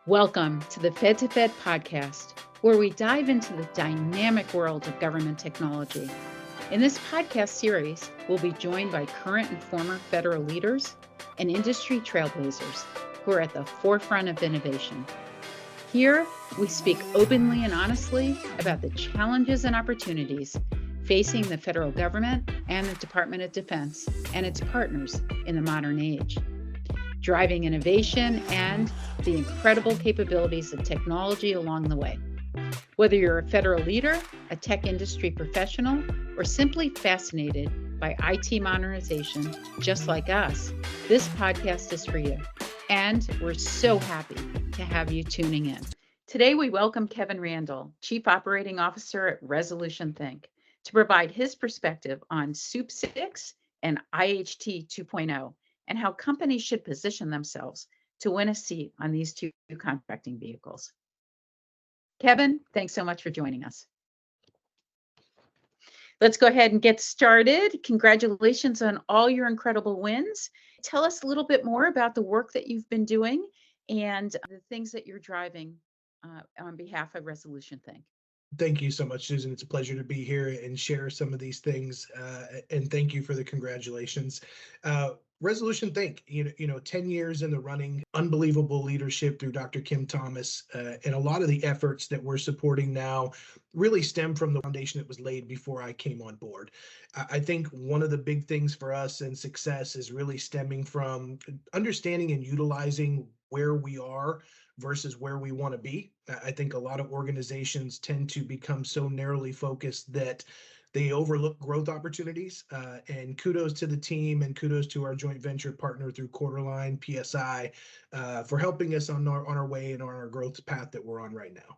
Welcome to the Fed to Fed podcast, where we dive into the dynamic world of government technology. In this podcast series, we'll be joined by current and former federal leaders and industry trailblazers who are at the forefront of innovation. Here, we speak openly and honestly about the challenges and opportunities facing the federal government and the Department of Defense and its partners in the modern age, driving innovation and the incredible capabilities of technology along the way. Whether you're a federal leader, a tech industry professional, or simply fascinated by IT modernization, just like us, this podcast is for you. And we're so happy to have you tuning in. Today, we welcome Kevin Randall, Chief Operating Officer at Resolution Think, to provide his perspective on SEWP VI and IHT 2.0 and how companies should position themselves to win a seat on these two contracting vehicles. Kevin, thanks so much for joining us. Let's go ahead and get started. Congratulations on all your incredible wins. Tell us a little bit more about the work that you've been doing and the things that you're driving on behalf of Resolution Think. Thank you so much, Susan. It's a pleasure to be here and share some of these things. And thank you for the congratulations. Resolution Think, 10 years in the running, unbelievable leadership through Dr. Kim Thomas, and a lot of the efforts that we're supporting now really stem from the foundation that was laid before I came on board. I think one of the big things for us in success is really stemming from understanding and utilizing where we are versus where we want to be. I think a lot of organizations tend to become so narrowly focused that they overlook growth opportunities, and kudos to the team and kudos to our joint venture partner through Quarterline PSI for helping us on our way and on our growth path that we're on right now.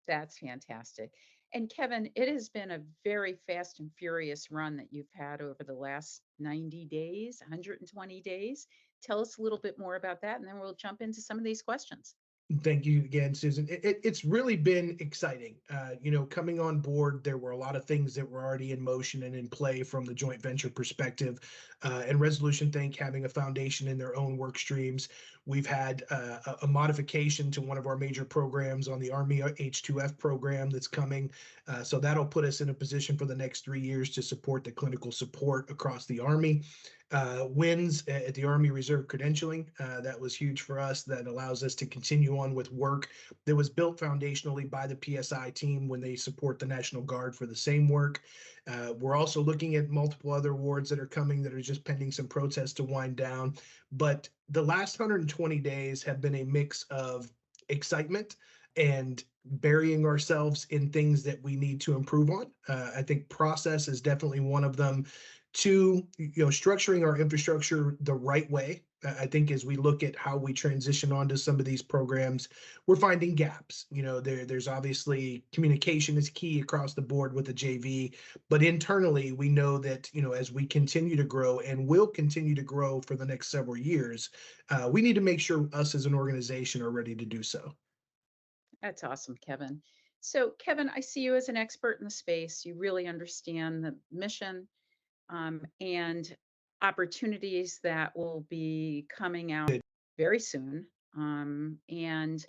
That's fantastic. And Kevin, it has been a very fast and furious run that you've had over the last 90 days, 120 days. Tell us a little bit more about that, and then we'll jump into some of these questions. Thank you again, Susan. It's really been exciting. Coming on board, there were a lot of things that were already in motion and in play from the joint venture perspective. And Resolution Think having a foundation in their own work streams. We've had a modification to one of our major programs on the Army H2F program that's coming. So that'll put us in a position for the next 3 years to support the clinical support across the Army. Wins at the Army Reserve credentialing. That was huge for us. That allows us to continue on with work that was built foundationally by the PSI team when they support the National Guard for the same work. We're also looking at multiple other awards that are coming that are just pending some protests to wind down. But the last 120 days have been a mix of excitement and burying ourselves in things that we need to improve on. I think process is definitely one of them. Two, structuring our infrastructure the right way. I think as we look at how we transition onto some of these programs, we're finding gaps. There's obviously communication is key across the board with the JV, but internally we know that, as we continue to grow and will continue to grow for the next several years, we need to make sure us as an organization are ready to do so. That's awesome, Kevin. So, Kevin, I see you as an expert in the space. You really understand the mission and opportunities that will be coming out very soon. And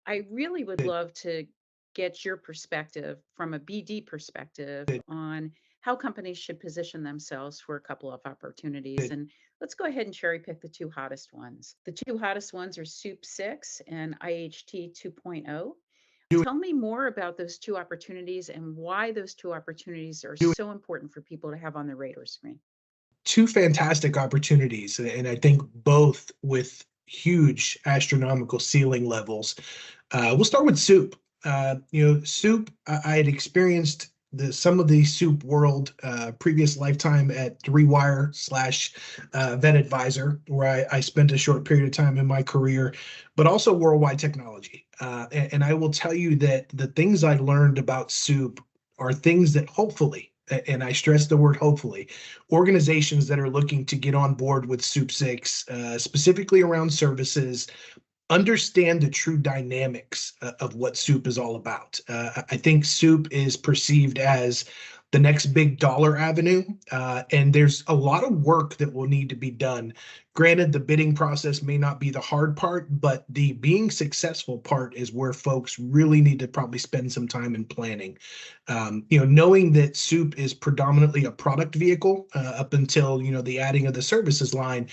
I really would love to get your perspective from a BD perspective on how companies should position themselves for a couple of opportunities. And let's go ahead and cherry pick the two hottest ones. The two hottest ones are SEWP VI and IHT 2.0. Tell me more about those two opportunities and why those two opportunities are so important for people to have on their radar screen. Two fantastic opportunities, and I think both with huge astronomical ceiling levels. We'll start with SEWP. SEWP, I had experienced some of the SEWP world previous lifetime at 3Wire / Vet Advisor, where I spent a short period of time in my career, but also Worldwide Technology. And I will tell you that the things I learned about SEWP are things that hopefully, and I stress the word hopefully, organizations that are looking to get on board with SEWP VI, specifically around services, understand the true dynamics of what SEWP is all about. I think SEWP is perceived as the next big dollar avenue. And there's a lot of work that will need to be done. Granted, the bidding process may not be the hard part, but the being successful part is where folks really need to probably spend some time in planning. Knowing that SEWP is predominantly a product vehicle up until, the adding of the services line,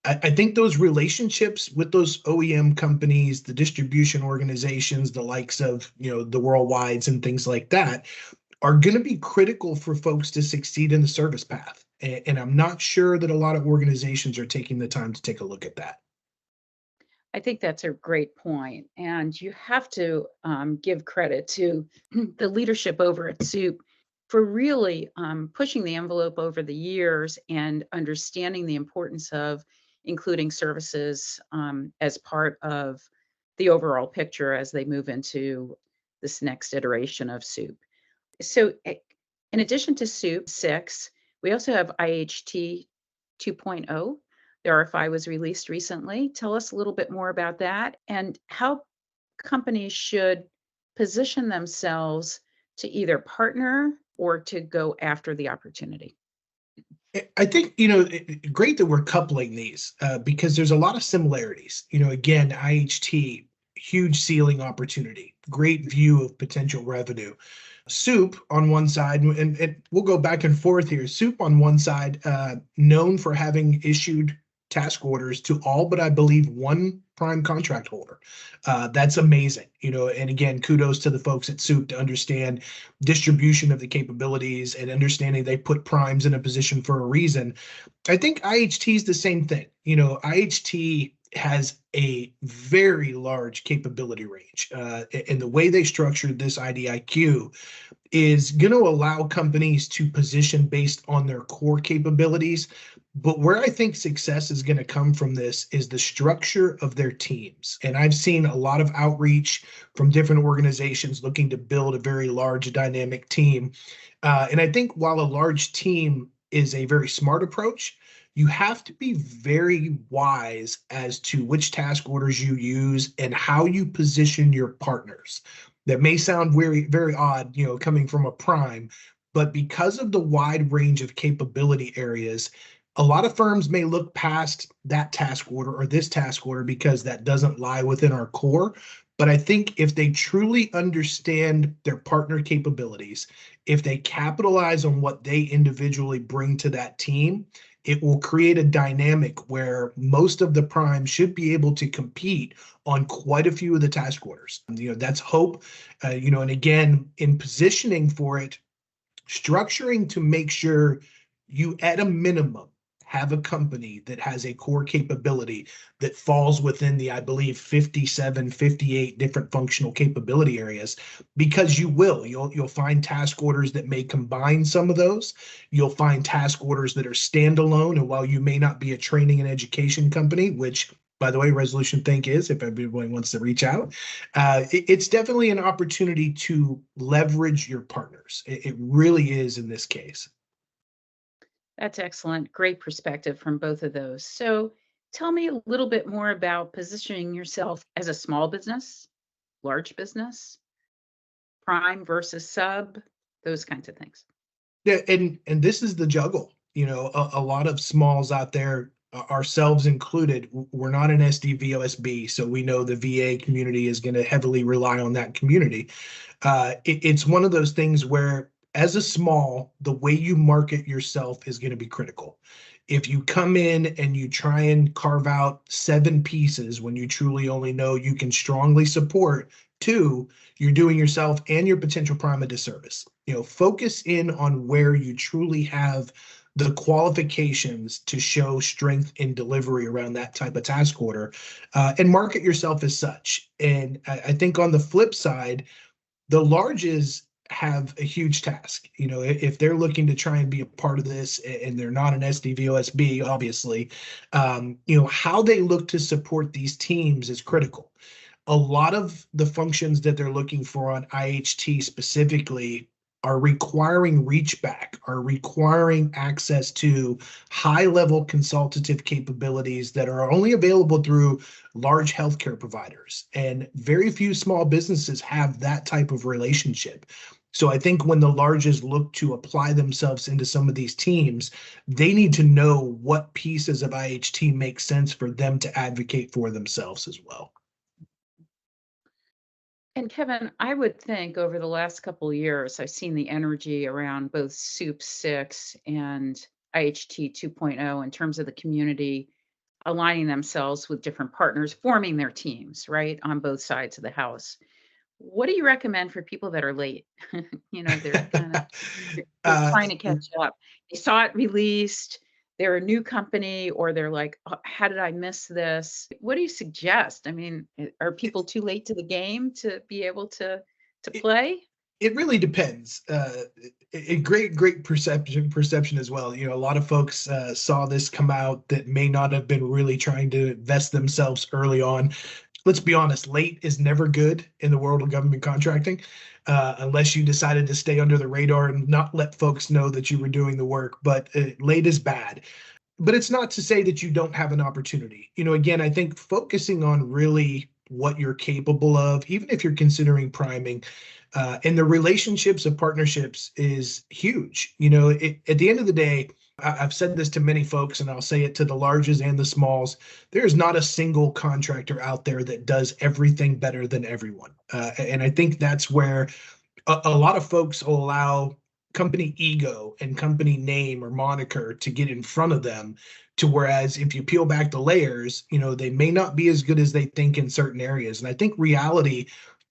I think those relationships with those OEM companies, the distribution organizations, the likes of, the worldwides and things like that, are going to be critical for folks to succeed in the service path. And I'm not sure that a lot of organizations are taking the time to take a look at that. I think that's a great point. And you have to give credit to the leadership over at SEWP for really pushing the envelope over the years and understanding the importance of including services as part of the overall picture as they move into this next iteration of SEWP. So, in addition to SEWP 6, we also have IHT 2.0. The RFI was released recently. Tell us a little bit more about that and how companies should position themselves to either partner or to go after the opportunity. I think, great that we're coupling these because there's a lot of similarities. Again, IHT, huge ceiling opportunity, great view of potential revenue. SEWP on one side, and we'll go back and forth here. SEWP on one side, known for having issued task orders to all but I believe one prime contract holder. That's amazing, and again, kudos to the folks at SEWP to understand distribution of the capabilities and understanding they put primes in a position for a reason. I think IHT is the same thing. IHT has a very large capability range, and the way they structured this IDIQ is going to allow companies to position based on their core capabilities. But where I think success is going to come from this is the structure of their teams. And I've seen a lot of outreach from different organizations looking to build a very large dynamic team. And I think while a large team is a very smart approach, you have to be very wise as to which task orders you use and how you position your partners. That may sound very, very odd, coming from a prime, but because of the wide range of capability areas, a lot of firms may look past that task order or this task order because that doesn't lie within our core. But I think if they truly understand their partner capabilities, if they capitalize on what they individually bring to that team, it will create a dynamic where most of the primes should be able to compete on quite a few of the task orders. That's hope, and again, in positioning for it, structuring to make sure you, at a minimum, have a company that has a core capability that falls within the, I believe, 57, 58 different functional capability areas, because you'll find task orders that may combine some of those. You'll find task orders that are standalone. And while you may not be a training and education company, which, by the way, Resolution Think is, if everybody wants to reach out, it's definitely an opportunity to leverage your partners. It really is in this case. That's excellent. Great perspective from both of those. So tell me a little bit more about positioning yourself as a small business, large business, prime versus sub, those kinds of things. Yeah, and this is the juggle. A lot of smalls out there, ourselves included, we're not an SDVOSB, so we know the VA community is going to heavily rely on that community. It's one of those things where, as a small, the way you market yourself is going to be critical. If you come in and you try and carve out 7 pieces when you truly only know you can strongly support 2, you're doing yourself and your potential prime a disservice. Focus in on where you truly have the qualifications to show strength in delivery around that type of task order, and market yourself as such. And I think on the flip side, the larges have a huge task. If they're looking to try and be a part of this and they're not an SDVOSB, obviously, how they look to support these teams is critical. A lot of the functions that they're looking for on IHT specifically are requiring reach back, are requiring access to high-level consultative capabilities that are only available through large healthcare providers. And very few small businesses have that type of relationship. So I think when the larges look to apply themselves into some of these teams, they need to know what pieces of IHT make sense for them to advocate for themselves as well. And Kevin, I would think over the last couple of years, I've seen the energy around both SEWP VI and IHT 2.0 in terms of the community aligning themselves with different partners, forming their teams, right, on both sides of the house. What do you recommend for people that are late? They're kind of they're uh, trying to catch up. They saw it released, they're a new company, or they're like, "Oh, how did I miss this?" What do you suggest? I mean, are people too late to the game to be able to it, play? it really depends. Great perception as well. A lot of folks saw this come out that may not have been really trying to invest themselves early on. Let's be honest, late is never good in the world of government contracting, unless you decided to stay under the radar and not let folks know that you were doing the work. But late is bad. But it's not to say that you don't have an opportunity. Again, I think focusing on really what you're capable of, even if you're considering priming, and the relationships of partnerships is huge. At the end of the day, I've said this to many folks, and I'll say it to the larges and the smalls. There's not a single contractor out there that does everything better than everyone. And I think that's where a lot of folks will allow company ego and company name or moniker to get in front of them, to whereas if you peel back the layers, they may not be as good as they think in certain areas. And I think reality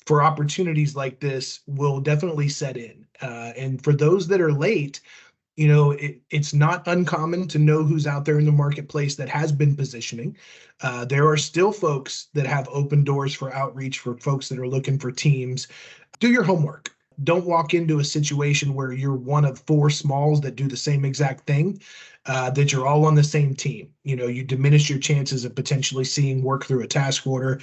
for opportunities like this will definitely set in. And for those that are late, it's not uncommon to know who's out there in the marketplace that has been positioning. There are still folks that have open doors for outreach for folks that are looking for teams. Do your homework. Don't walk into a situation where you're one of four smalls that do the same exact thing, that you're all on the same team. You diminish your chances of potentially seeing work through a task order.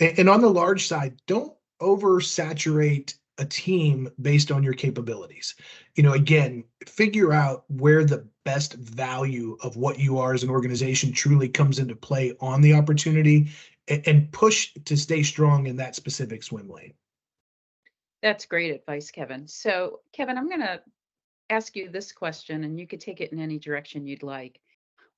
And on the large side, don't oversaturate a team based on your capabilities. Again, figure out where the best value of what you are as an organization truly comes into play on the opportunity, and push to stay strong in that specific swim lane. That's great advice, Kevin. So, Kevin, I'm going to ask you this question, and you could take it in any direction you'd like.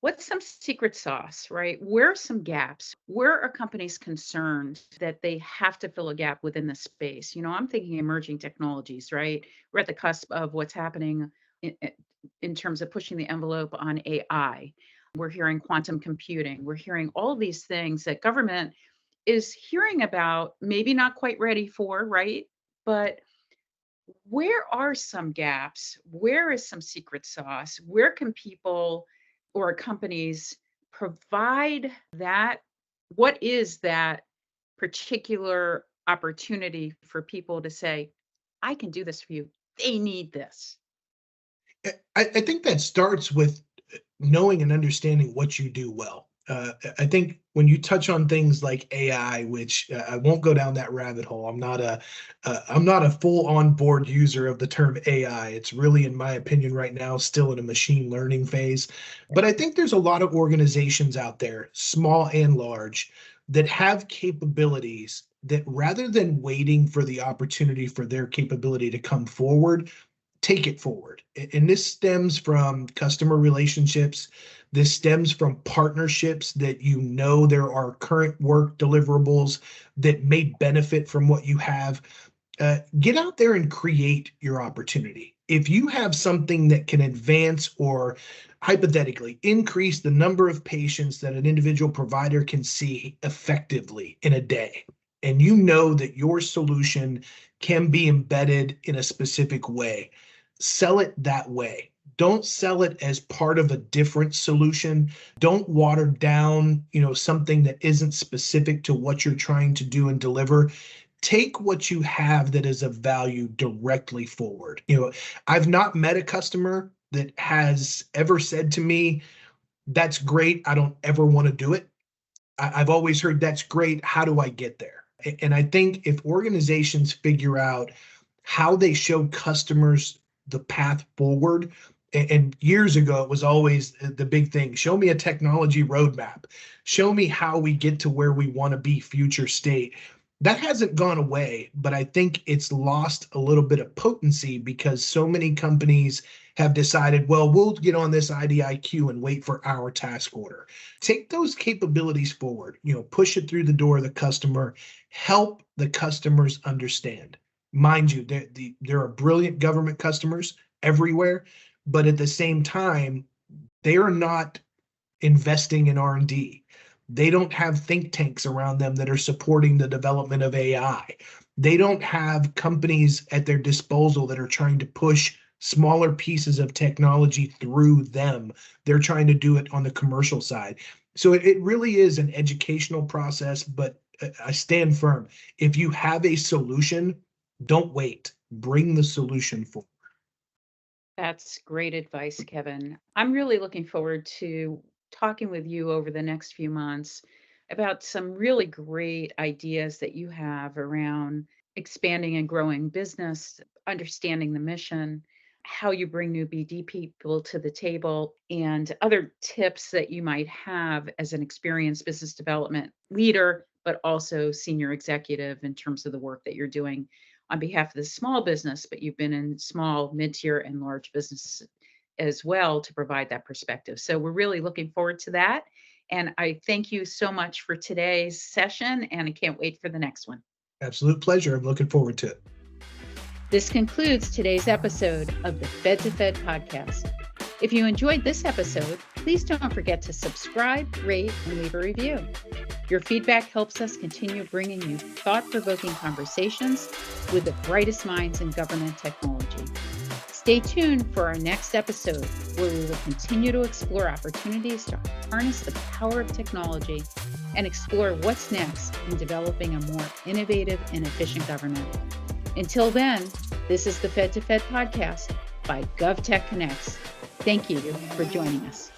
What's some secret sauce, right? Where are some gaps? Where are companies concerned that they have to fill a gap within the space? I'm thinking emerging technologies, right? We're at the cusp of what's happening in terms of pushing the envelope on AI. We're hearing quantum computing. We're hearing all these things that government is hearing about, maybe not quite ready for, right? But where are some gaps? Where is some secret sauce? Where can people or companies provide that? What is that particular opportunity for people to say, I can do this for you? They need this. I think that starts with knowing and understanding what you do well. I think when you touch on things like AI, which I won't go down that rabbit hole. I'm not a full on board user of the term AI. It's really, in my opinion, right now still in a machine learning phase. But I think there's a lot of organizations out there, small and large, that have capabilities that, rather than waiting for the opportunity for their capability to come forward, take it forward. And this stems from customer relationships. This stems from partnerships that there are current work deliverables that may benefit from what you have. Get out there and create your opportunity. If you have something that can advance or hypothetically increase the number of patients that an individual provider can see effectively in a day, and you know that your solution can be embedded in a specific way, sell it that way. Don't sell it as part of a different solution. Don't water down, something that isn't specific to what you're trying to do and deliver. Take what you have that is of value directly forward. I've not met a customer that has ever said to me, that's great, I don't ever want to do it. I've always heard, that's great, how do I get there? And I think if organizations figure out how they show customers the path forward, and years ago it was always the big thing, show me a technology roadmap, show me how we get to where we want to be future state. That hasn't gone away, but I think it's lost a little bit of potency because so many companies have decided, well, we'll get on this IDIQ and wait for our task order. Take those capabilities forward, push it through the door of the customer, help the customers understand. Mind you, there are brilliant government customers everywhere, but at the same time, they are not investing in R&D. They don't have think tanks around them that are supporting the development of AI. They don't have companies at their disposal that are trying to push smaller pieces of technology through them. They're trying to do it on the commercial side. So it really is an educational process, but I stand firm. If you have a solution, don't wait. Bring the solution forward. That's great advice, Kevin. I'm really looking forward to talking with you over the next few months about some really great ideas that you have around expanding and growing business, understanding the mission, how you bring new BD people to the table, and other tips that you might have as an experienced business development leader, but also senior executive in terms of the work that you're doing on behalf of the small business, but you've been in small, mid-tier, and large businesses as well to provide that perspective. So we're really looking forward to that. And I thank you so much for today's session, and I can't wait for the next one. Absolute pleasure. I'm looking forward to it. This concludes today's episode of the Fed to Fed podcast. If you enjoyed this episode, please don't forget to subscribe, rate, and leave a review. Your feedback helps us continue bringing you thought-provoking conversations with the brightest minds in government technology. Stay tuned for our next episode, where we will continue to explore opportunities to harness the power of technology and explore what's next in developing a more innovative and efficient government. Until then, this is the Fed to Fed podcast by GovTech Connects. Thank you for joining us.